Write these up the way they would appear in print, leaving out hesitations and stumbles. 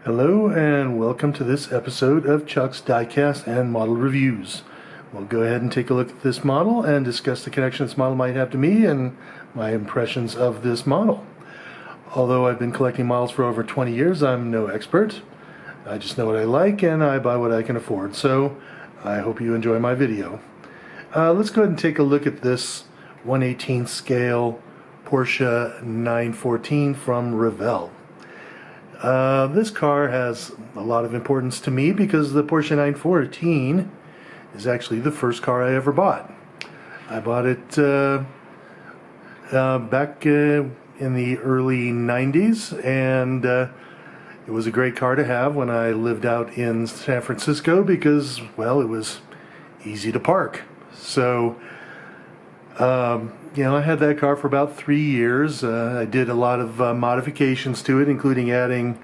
Hello and welcome to this episode of Chuck's Diecast and Model Reviews. We'll go ahead and take a look at this model and discuss the connection this model might have to me and my impressions of this model. Although I've been collecting models for over 20 years, I'm no expert. I just know what I like and I buy what I can afford, so I hope you enjoy my video. Let's go ahead and take a look at this 1/18 scale Porsche 914 from Revell. This car has a lot of importance to me because the Porsche 914 is actually the first car I ever bought. I bought it back in the early 90s, and it was a great car to have when I lived out in San Francisco because, well, it was easy to park. So, I had that car for about 3 years. I did a lot of modifications to it, including adding,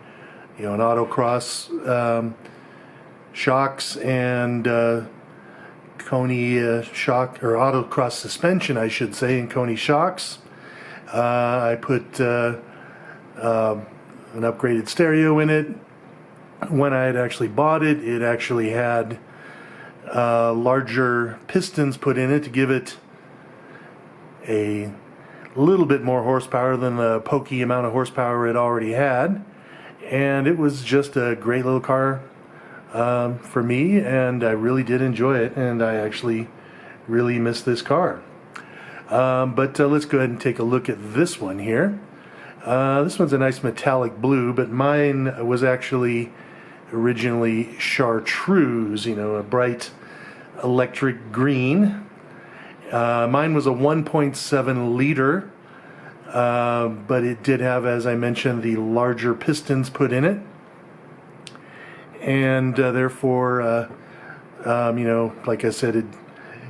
an autocross shocks and Coney shock, or autocross suspension, I should say, and Coney shocks. I put an upgraded stereo in it. When I had actually bought it, it actually had larger pistons put in it to give it a little bit more horsepower than the pokey amount of horsepower it already had, and it was just a great little car for me, and I really did enjoy it, and I actually really miss this car. But let's go ahead and take a look at this one here. This one's a nice metallic blue, but mine was actually originally chartreuse, a bright electric green. Mine was a 1.7 liter, but it did have, as I mentioned, the larger pistons put in it, and therefore, like I said,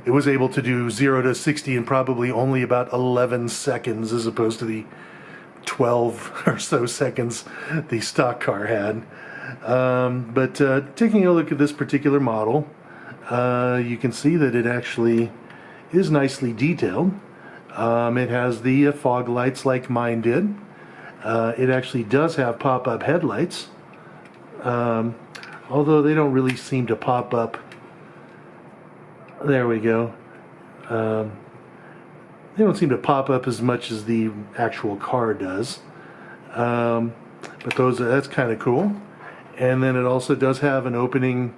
it was able to do 0 to 60 in probably only about 11 seconds, as opposed to the 12 or so seconds the stock car had. But taking a look at this particular model, you can see that it actually is nicely detailed. It has the fog lights like mine did. It actually does have pop-up headlights, although they don't really seem to pop up. There we go. They don't seem to pop up as much as the actual car does, but that's kind of cool. And then it also does have an opening,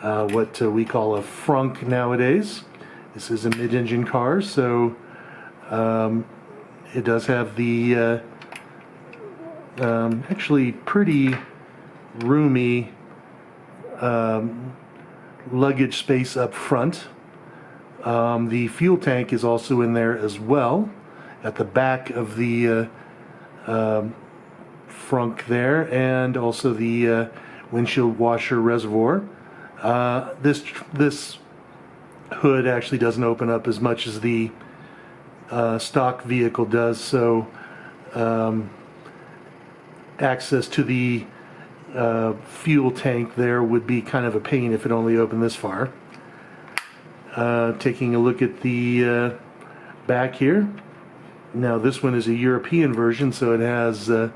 what we call a frunk nowadays. This is a mid-engine car, so it does have the actually pretty roomy luggage space up front. The fuel tank is also in there as well at the back of the frunk there, and also the windshield washer reservoir. This hood actually doesn't open up as much as the stock vehicle does, so access to the fuel tank there would be kind of a pain if it only opened this far. Taking a look at the back here. Now this one is a European version, so it has the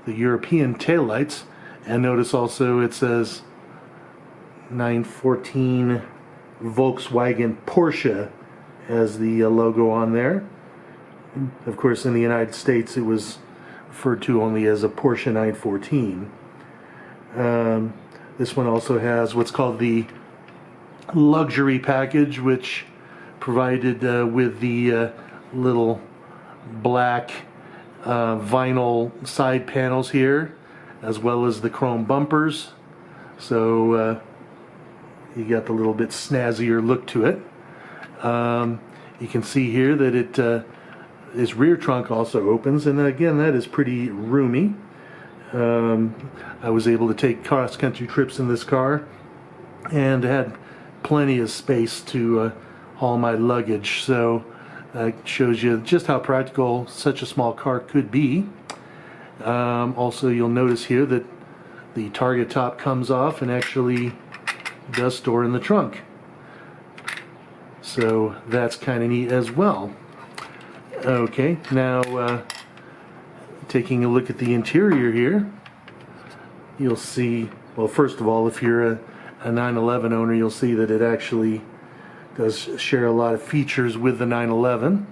European taillights, and notice also it says 914 Volkswagen Porsche as the logo on there. Of course, in the United States it was referred to only as a Porsche 914. This one also has what's called the luxury package, which provided with the little black vinyl side panels here, as well as the chrome bumpers. So you got the little bit snazzier look to it. You can see here that its rear trunk also opens, and again, that is pretty roomy. I was able to take cross-country trips in this car and had plenty of space to haul my luggage, so that shows you just how practical such a small car could be. Also, you'll notice here that the target top comes off and actually does store in the trunk, so that's kind of neat as well. Okay, now taking a look at the interior here, you'll see, well, first of all, if you're a 911 owner, you'll see that it actually does share a lot of features with the 911,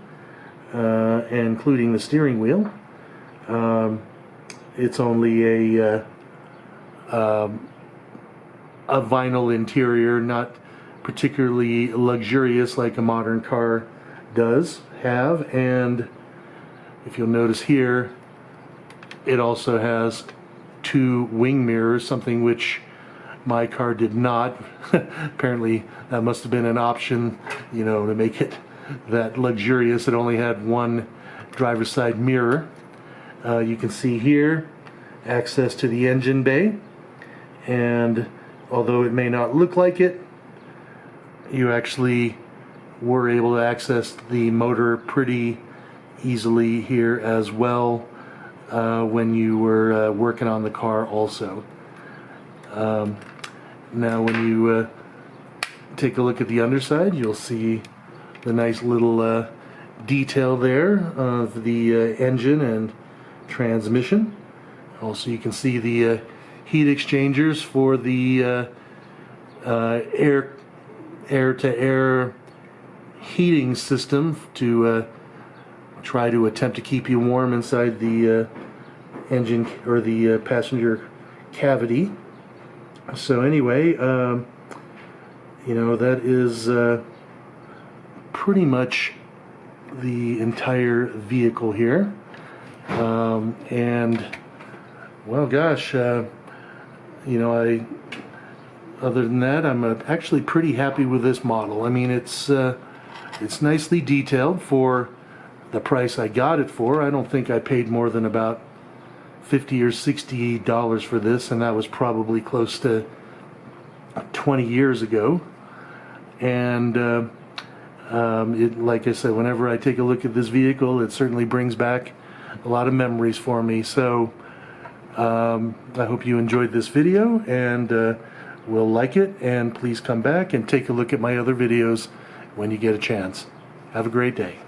including the steering wheel. It's only a vinyl interior, not particularly luxurious like a modern car does have. And if you'll notice here, it also has 2 wing mirrors, something which my car did not. Apparently that must have been an option, you know, to make it that luxurious. It only had 1 driver's side mirror. You can see here access to the engine bay, and although it may not look like it, you actually were able to access the motor pretty easily here as well when you were working on the car also. Now when you take a look at the underside, you'll see the nice little detail there of the engine and transmission. Also, you can see the heat exchangers for the air-to-air heating system to try to attempt to keep you warm inside the engine or the passenger cavity. So anyway, you know, that is pretty much the entire vehicle here. And well, gosh, you know, other than that, I'm actually pretty happy with this model. I mean, it's nicely detailed for the price I got it for. I don't think I paid more than about $50 or $60 for this, and that was probably close to 20 years ago. And like I said, whenever I take a look at this vehicle, it certainly brings back a lot of memories for me. So I hope you enjoyed this video, and will like it, and please come back and take a look at my other videos when you get a chance. Have a great day.